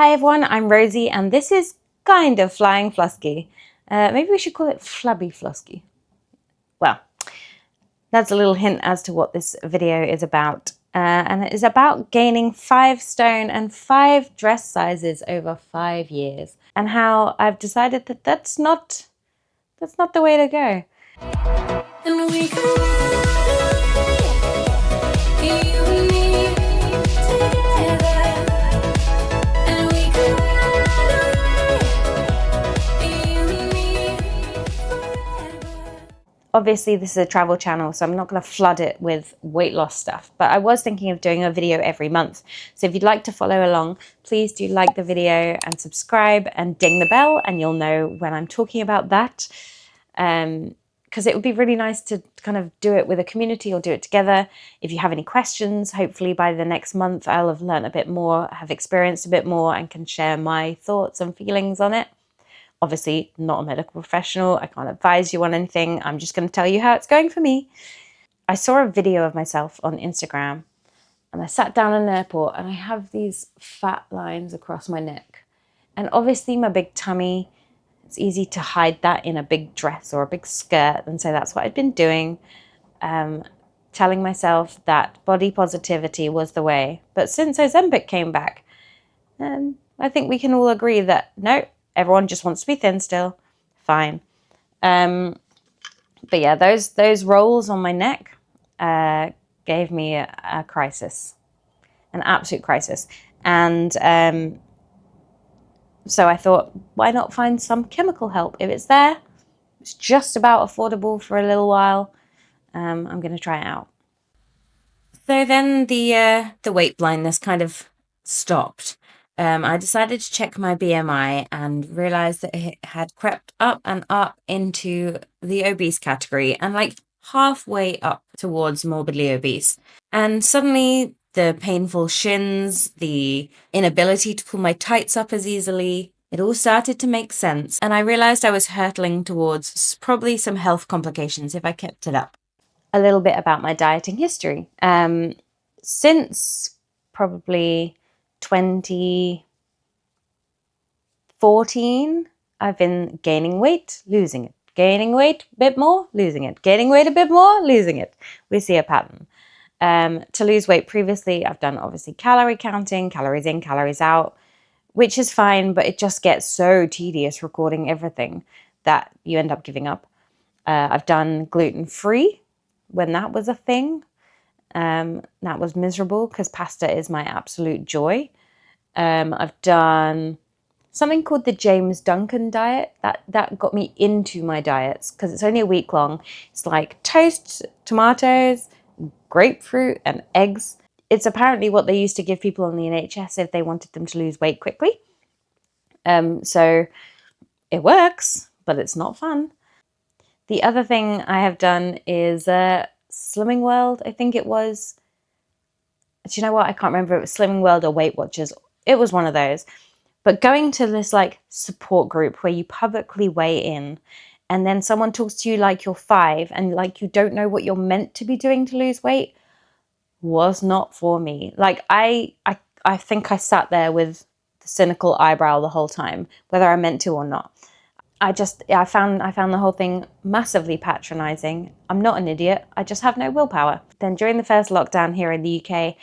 Hi everyone, I'm Rosie and this is kind of Flying Flusky. Maybe we should call it Flubby Flusky. Well, that's a little hint as to what this video is about. And it is about gaining 5 stone and 5 dress sizes over 5 years. And how I've decided that that's not the way to go. And we Obviously, this is a travel channel, so I'm not going to flood it with weight loss stuff. But I was thinking of doing a video every month. So if you'd like to follow along, please do like the video and subscribe and ding the bell, and you'll know when I'm talking about that. Because it would be really nice to kind of do it with a community or do it together. If you have any questions, hopefully by the next month, I'll have learned a bit more, have experienced a bit more, and can share my thoughts and feelings on it. Obviously, not a medical professional. I can't advise you on anything. I'm just going to tell you how it's going for me. I saw a video of myself on Instagram and I sat down in an airport and I have these fat lines across my neck. And obviously my big tummy, it's easy to hide that in a big dress or a big skirt. And so that's what I'd been doing, telling myself that body positivity was the way. But since Ozempic came back, I think we can all agree that no, everyone just wants to be thin still. Fine. But yeah, those rolls on my neck gave me a crisis, an absolute crisis. And so I thought, why not find some chemical help? If it's there, it's just about affordable for a little while. I'm going to try it out. So then the weight blindness kind of stopped. I decided to check my BMI and realized that it had crept up and up into the obese category and like halfway up towards morbidly obese. And suddenly the painful shins, the inability to pull my tights up as easily, it all started to make sense. And I realized I was hurtling towards probably some health complications if I kept it up. A little bit about my dieting history. Since probably 2014, I've been gaining weight, losing it, gaining weight a bit more, losing it, gaining weight a bit more, losing it. We see a pattern. To lose weight previously, I've done obviously calorie counting, calories in, calories out, which is fine, but it just gets so tedious recording everything that you end up giving up. I've done gluten-free when that was a thing. That was miserable because pasta is my absolute joy. I've done something called the James Duncan diet. That got me into my diets because it's only a week long. It's like toast, tomatoes, grapefruit and eggs. It's apparently what they used to give people on the NHS if they wanted them to lose weight quickly. So it works, but it's not fun. The other thing I have done is Slimming World, I think it was. Do you know what? I can't remember if it was Slimming World or Weight Watchers. It was one of those. But going to this like support group where you publicly weigh in and then someone talks to you like you're 5 and like you don't know what you're meant to be doing to lose weight was not for me. Like I think I sat there with the cynical eyebrow the whole time, whether I meant to or not. I found the whole thing massively patronizing. I'm not an idiot. I just have no willpower. Then during the first lockdown here in the UK,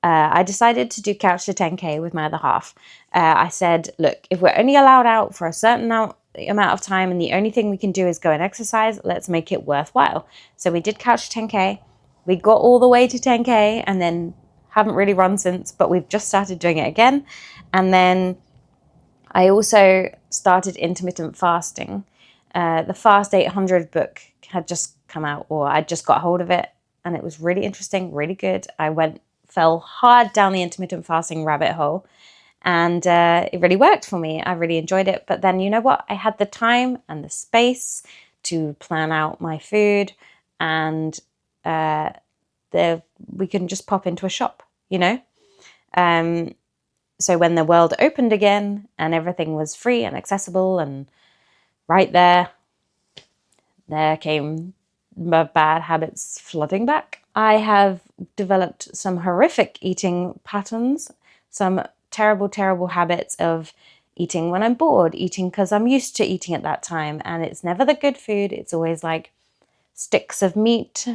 I decided to do Couch to 10K with my other half. I said, look, if we're only allowed out for a certain amount of time and the only thing we can do is go and exercise, let's make it worthwhile. So we did Couch to 10K. We got all the way to 10K and then haven't really run since, but we've just started doing it again. And then I also started intermittent fasting. The Fast 800 book had just come out, or I just got hold of it, and it was really interesting, really good. I fell hard down the intermittent fasting rabbit hole, and it really worked for me. I really enjoyed it. But then, you know what? I had the time and the space to plan out my food, and we can just pop into a shop, you know? So when the world opened again and everything was free and accessible and right there came my bad habits flooding back. I have developed some horrific eating patterns, some terrible, terrible habits of eating when I'm bored, eating because I'm used to eating at that time. And it's never the good food. It's always like sticks of meat,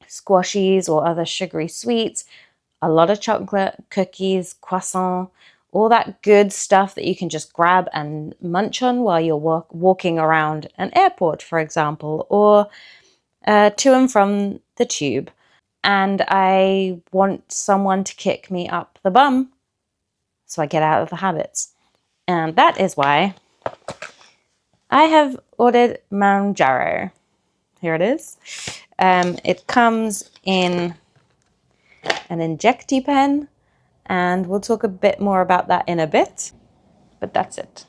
squashies or other sugary sweets, a lot of chocolate, cookies, croissant, all that good stuff that you can just grab and munch on while you're walking around an airport, for example, or to and from the tube. And I want someone to kick me up the bum so I get out of the habits. And that is why I have ordered Mounjaro. Here it is. It comes in an injectee pen, and we'll talk a bit more about that in a bit. But that's it.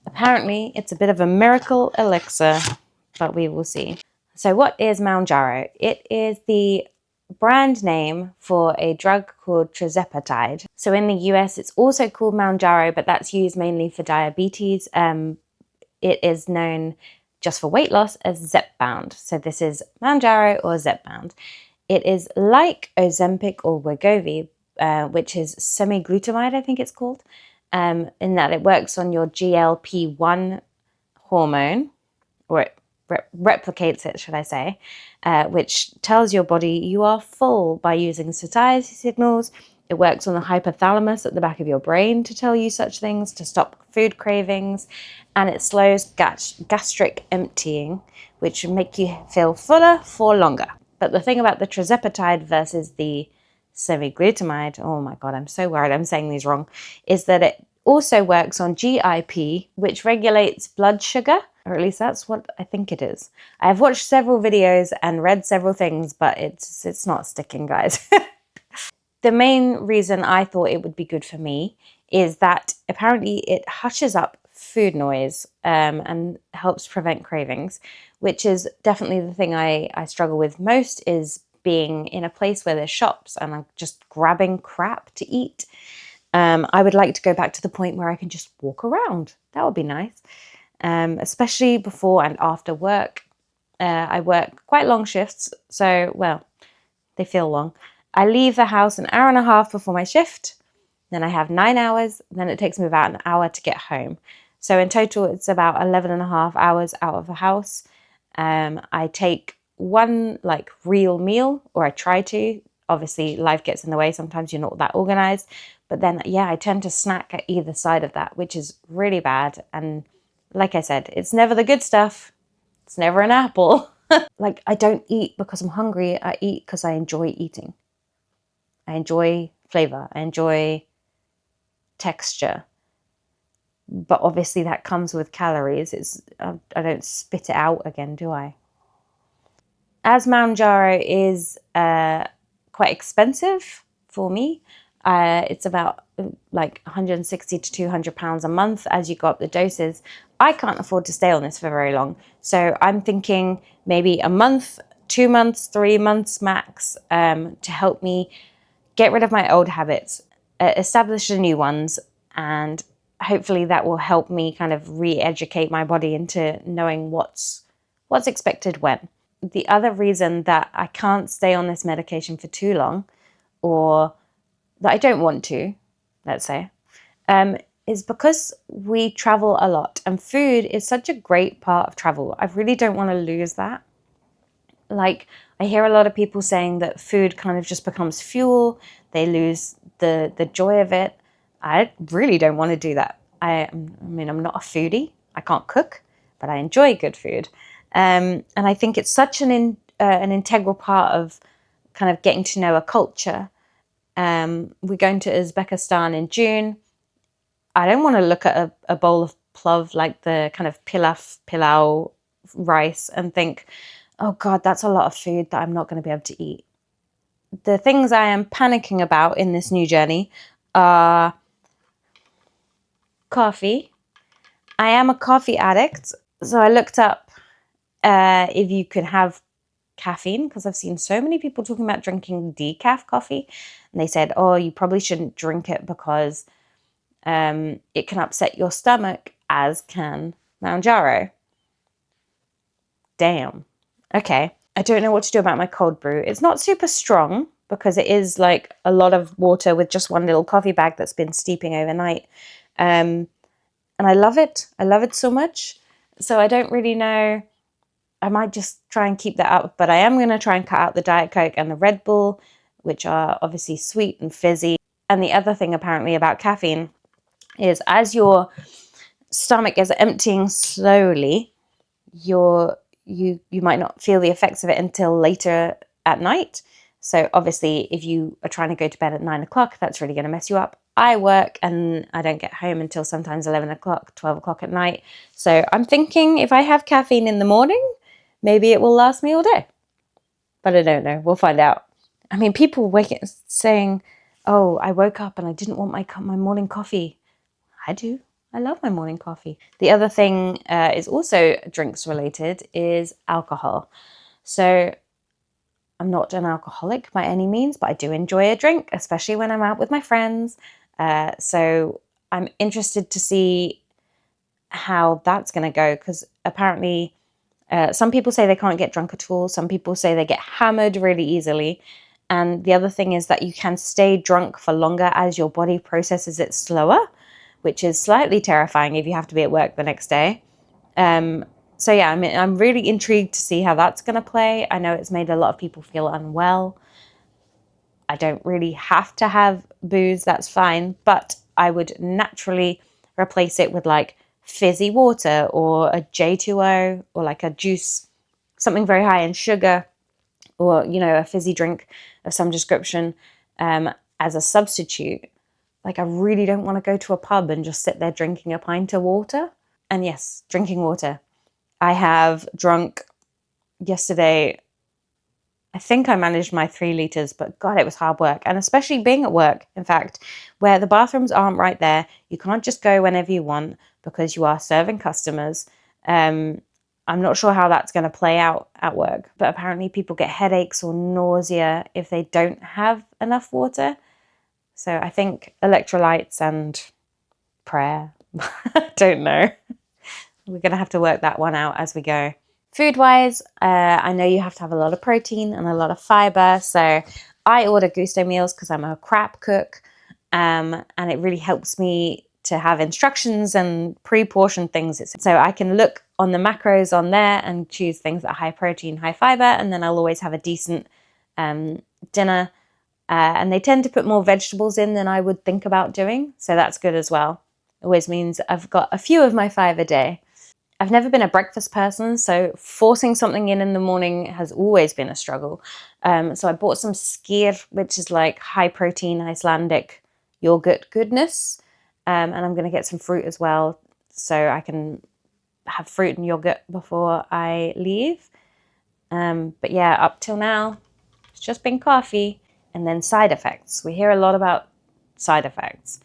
Apparently, it's a bit of a miracle elixir, but we will see. So what is Mounjaro? It is the brand name for a drug called Tirzepatide. So in the US, it's also called Mounjaro, but that's used mainly for diabetes. It is known just for weight loss as Zepbound. So this is Mounjaro or Zepbound. It is like Ozempic or Wegovy, which is semi-glutamide, I think it's called, in that it works on your GLP-1 hormone, or it replicates it, should I say, which tells your body you are full by using satiety signals. It works on the hypothalamus at the back of your brain to tell you such things, to stop food cravings, and it slows gastric emptying, which will make you feel fuller for longer. But the thing about the Tirzepatide versus the semi-glutamide, oh my God, I'm so worried I'm saying these wrong, is that it also works on GIP, which regulates blood sugar, or at least that's what I think it is. I've watched several videos and read several things, but it's not sticking, guys. The main reason I thought it would be good for me is that apparently it hushes up food noise and helps prevent cravings, which is definitely the thing I struggle with most, is being in a place where there's shops and I'm just grabbing crap to eat. I would like to go back to the point where I can just walk around. That would be nice, especially before and after work. I work quite long shifts, so, well, they feel long. I leave the house an hour and a half before my shift, then I have 9 hours, then it takes me about an hour to get home. So in total, it's about 11 and a half hours out of the house. I take one like real meal, or I try to. Obviously, life gets in the way. Sometimes you're not that organized. But then, yeah, I tend to snack at either side of that, which is really bad. And like I said, it's never the good stuff. It's never an apple. Like, I don't eat because I'm hungry. I eat because I enjoy eating. I enjoy flavor. I enjoy texture. But obviously that comes with calories. I don't spit it out again, do I? As Mounjaro is quite expensive for me, it's about like 160 to 200 pounds a month as you go up the doses. I can't afford to stay on this for very long. So I'm thinking maybe a month, 2 months, 3 months max, to help me get rid of my old habits, establish the new ones, and hopefully that will help me kind of re-educate my body into knowing what's expected when. The other reason that I can't stay on this medication for too long, or that I don't want to, let's say, is because we travel a lot and food is such a great part of travel. I really don't want to lose that. Like, I hear a lot of people saying that food kind of just becomes fuel. They lose the joy of it. I really don't want to do that. I mean, I'm not a foodie. I can't cook, but I enjoy good food. And I think it's such an integral part of kind of getting to know a culture. We're going to Uzbekistan in June. I don't want to look at a bowl of plov, like the kind of pilau rice, and think, oh God, that's a lot of food that I'm not going to be able to eat. The things I am panicking about in this new journey are coffee. I am a coffee addict, so I looked up if you could have caffeine, because I've seen so many people talking about drinking decaf coffee, and they said, oh, you probably shouldn't drink it because it can upset your stomach, as can Mounjaro. Damn. Okay. I don't know what to do about my cold brew. It's not super strong, because it is like a lot of water with just one little coffee bag that's been steeping overnight. And I love it. I love it so much. So I don't really know. I might just try and keep that up, but I am going to try and cut out the Diet Coke and the Red Bull, which are obviously sweet and fizzy. And the other thing apparently about caffeine is as your stomach is emptying slowly, you might not feel the effects of it until later at night. So obviously, if you are trying to go to bed at 9 o'clock, that's really going to mess you up. I work and I don't get home until sometimes 11 o'clock, 12 o'clock at night. So I'm thinking if I have caffeine in the morning, maybe it will last me all day. But I don't know. We'll find out. I mean, people saying, oh, I woke up and I didn't want my morning coffee. I do. I love my morning coffee. The other thing is also drinks related is alcohol. So I'm not an alcoholic by any means, but I do enjoy a drink, especially when I'm out with my friends. So I'm interested to see how that's going to go, because apparently some people say they can't get drunk at all. Some people say they get hammered really easily. And the other thing is that you can stay drunk for longer as your body processes it slower, which is slightly terrifying if you have to be at work the next day. So yeah, I mean, I'm really intrigued to see how that's going to play. I know it's made a lot of people feel unwell. I don't really have to have booze, that's fine, but I would naturally replace it with like fizzy water or a J2O or like a juice, something very high in sugar, or, you know, a fizzy drink of some description as a substitute. Like, I really don't want to go to a pub and just sit there drinking a pint of water. And yes, drinking water. I have drunk yesterday, I think I managed my 3 liters, but God, it was hard work. And especially being at work, in fact, where the bathrooms aren't right there. You can't just go whenever you want because you are serving customers. I'm not sure how that's going to play out at work, but apparently people get headaches or nausea if they don't have enough water. So I think electrolytes and prayer. I don't know. We're going to have to work that one out as we go. Food-wise, I know you have to have a lot of protein and a lot of fiber. So I order Gusto meals because I'm a crap cook. And it really helps me to have instructions and pre-portioned things. So I can look on the macros on there and choose things that are high protein, high fiber, and then I'll always have a decent dinner. And they tend to put more vegetables in than I would think about doing. So that's good as well. Always means I've got a few of my 5 a day. I've never been a breakfast person, so forcing something in the morning has always been a struggle. So I bought some skyr, which is like high protein Icelandic yogurt goodness. And I'm going to get some fruit as well, so I can have fruit and yogurt before I leave. But yeah, up till now, it's just been coffee. And then side effects. We hear a lot about side effects.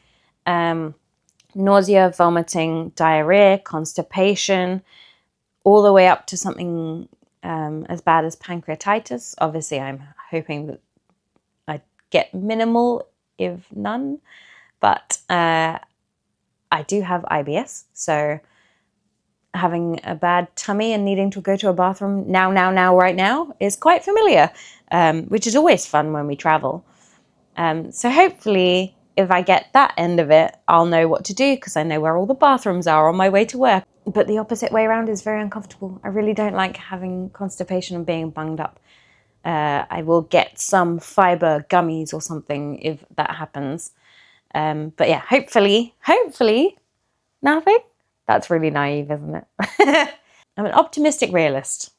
Nausea, vomiting, diarrhea, constipation, all the way up to something as bad as pancreatitis. Obviously, I'm hoping that I get minimal, if none. But I do have IBS, so having a bad tummy and needing to go to a bathroom right now is quite familiar, which is always fun when we travel. So hopefully, if I get that end of it, I'll know what to do because I know where all the bathrooms are on my way to work. But the opposite way around is very uncomfortable. I really don't like having constipation and being bunged up. I will get some fiber gummies or something if that happens. But yeah, hopefully, nothing. That's really naive, isn't it? I'm an optimistic realist.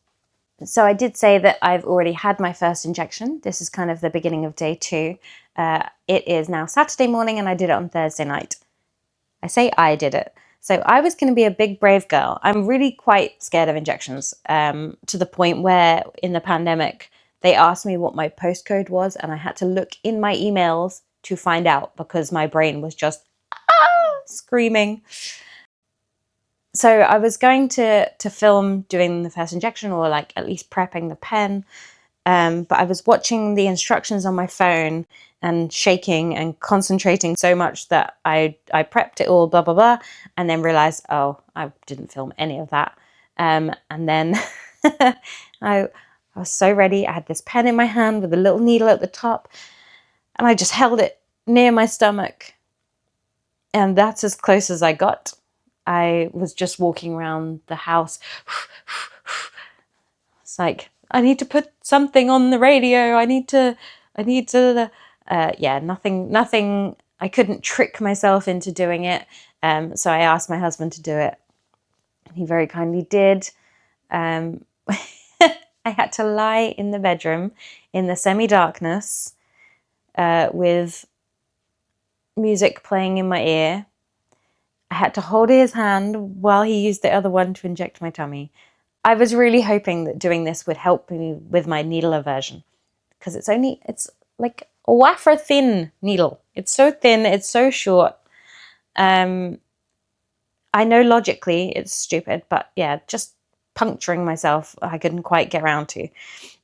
So I did say that I've already had my first injection. This is kind of the beginning of day 2. It is now Saturday morning and I did it on Thursday night. I say I did it. So I was going to be a big brave girl. I'm really quite scared of injections, to the point where in the pandemic, they asked me what my postcode was and I had to look in my emails to find out because my brain was just screaming. So I was going to film doing the first injection, or like at least prepping the pen. But I was watching the instructions on my phone and shaking and concentrating so much that I prepped it all, blah, blah, blah, and then realized, oh, I didn't film any of that. And then I I was so ready. I had this pen in my hand with a little needle at the top, and I just held it near my stomach. And that's as close as I got. I was just walking around the house. It's like, I need to put something on the radio. Yeah, nothing. I couldn't trick myself into doing it. So I asked my husband to do it. He very kindly did. I had to lie in the bedroom in the semi-darkness with music playing in my ear. I had to hold his hand while he used the other one to inject my tummy. I was really hoping that doing this would help me with my needle aversion, because it's like a wafer thin needle. It's so thin, it's so short. I know logically it's stupid, but yeah, just puncturing myself, I couldn't quite get around to.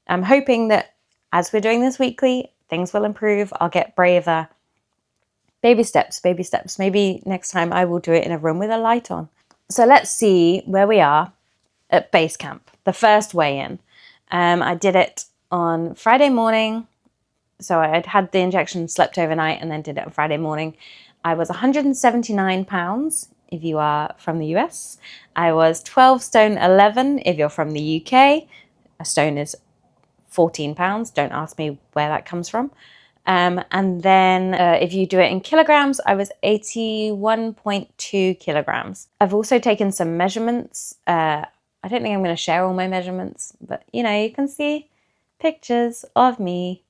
I'm hoping that as we're doing this weekly, things will improve. I'll get braver. Baby steps, baby steps. Maybe next time I will do it in a room with a light on. So let's see where we are at base camp, the first weigh-in. I did it on Friday morning. So I'd had the injection, slept overnight, and then did it on Friday morning. I was 179 pounds if you are from the US. I was 12 stone 11 if you're from the UK. A stone is 14 pounds. Don't ask me where that comes from. And then if you do it in kilograms, I was 81.2 kilograms. I've also taken some measurements. I don't think I'm going to share all my measurements, but you know, you can see pictures of me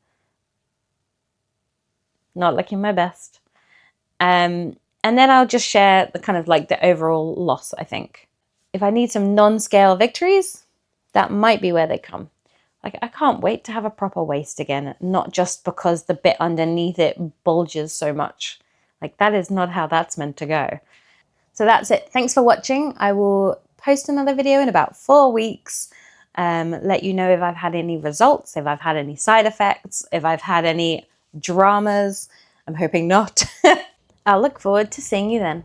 not looking my best. And then I'll just share the kind of like the overall loss, I think. If I need some non-scale victories, that might be where they come. Like, I can't wait to have a proper waist again, not just because the bit underneath it bulges so much. Like, that is not how that's meant to go. So that's it. Thanks for watching. I will post another video in about 4 weeks. Let you know if I've had any results, if I've had any side effects, if I've had any dramas. I'm hoping not. I'll look forward to seeing you then.